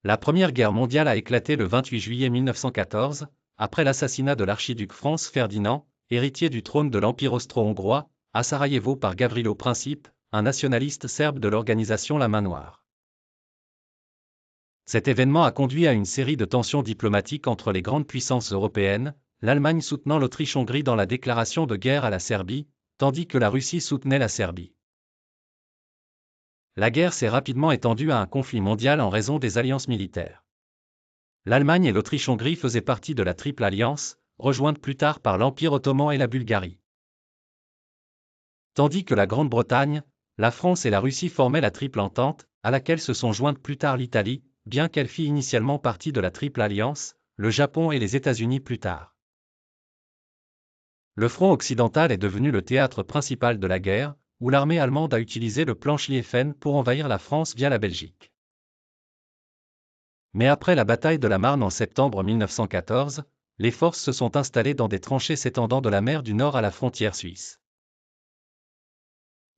La Première Guerre mondiale a éclaté le 28 juillet 1914, après l'assassinat de l'archiduc Franz Ferdinand, héritier du trône de l'Empire austro-hongrois, à Sarajevo par Gavrilo Princip, un nationaliste serbe de l'organisation La Main Noire. Cet événement a conduit à une série de tensions diplomatiques entre les grandes puissances européennes, l'Allemagne soutenant l'Autriche-Hongrie dans la déclaration de guerre à la Serbie, tandis que la Russie soutenait la Serbie. La guerre s'est rapidement étendue à un conflit mondial en raison des alliances militaires. L'Allemagne et l'Autriche-Hongrie faisaient partie de la Triple Alliance, rejointe plus tard par l'Empire ottoman et la Bulgarie. Tandis que la Grande-Bretagne, la France et la Russie formaient la Triple Entente, à laquelle se sont jointes plus tard l'Italie, bien qu'elle fît initialement partie de la Triple Alliance, le Japon et les États-Unis plus tard. Le front occidental est devenu le théâtre principal de la guerre, où l'armée allemande a utilisé le plan Schlieffen pour envahir la France via la Belgique. Mais après la bataille de la Marne en septembre 1914, les forces se sont installées dans des tranchées s'étendant de la mer du Nord à la frontière suisse.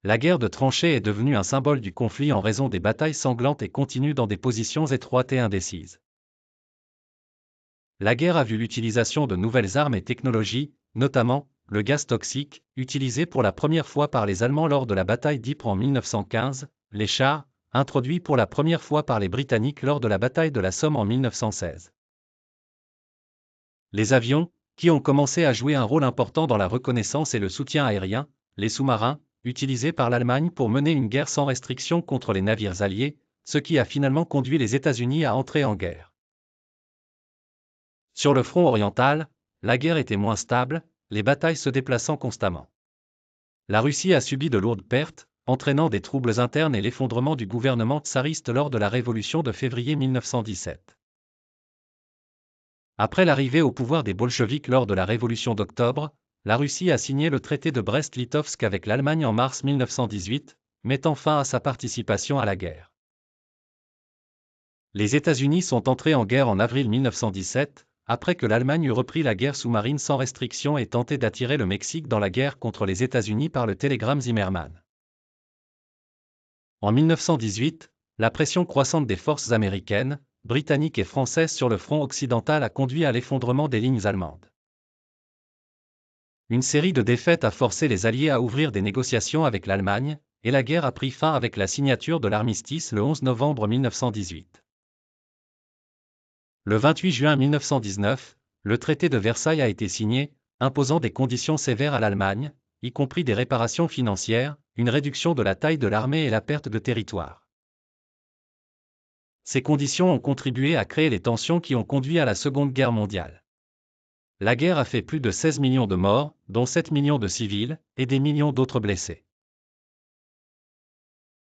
La guerre de tranchées est devenue un symbole du conflit en raison des batailles sanglantes et continues dans des positions étroites et indécises. La guerre a vu l'utilisation de nouvelles armes et technologies, notamment le gaz toxique, utilisé pour la première fois par les Allemands lors de la bataille d'Ypres en 1915, les chars, introduits pour la première fois par les Britanniques lors de la bataille de la Somme en 1916. Les avions, qui ont commencé à jouer un rôle important dans la reconnaissance et le soutien aérien, les sous-marins, utilisés par l'Allemagne pour mener une guerre sans restriction contre les navires alliés, ce qui a finalement conduit les États-Unis à entrer en guerre. Sur le front oriental, la guerre était moins stable, les batailles se déplaçant constamment. La Russie a subi de lourdes pertes, entraînant des troubles internes et l'effondrement du gouvernement tsariste lors de la révolution de février 1917. Après l'arrivée au pouvoir des bolcheviks lors de la révolution d'octobre, la Russie a signé le traité de Brest-Litovsk avec l'Allemagne en mars 1918, mettant fin à sa participation à la guerre. Les États-Unis sont entrés en guerre en avril 1917, après que l'Allemagne eut repris la guerre sous-marine sans restriction et tenté d'attirer le Mexique dans la guerre contre les États-Unis par le télégramme Zimmermann. En 1918, la pression croissante des forces américaines, britanniques et françaises sur le front occidental a conduit à l'effondrement des lignes allemandes. Une série de défaites a forcé les Alliés à ouvrir des négociations avec l'Allemagne, et la guerre a pris fin avec la signature de l'armistice le 11 novembre 1918. Le 28 juin 1919, le traité de Versailles a été signé, imposant des conditions sévères à l'Allemagne, y compris des réparations financières, une réduction de la taille de l'armée et la perte de territoire. Ces conditions ont contribué à créer les tensions qui ont conduit à la Seconde Guerre mondiale. La guerre a fait plus de 16 millions de morts, dont 7 millions de civils, et des millions d'autres blessés.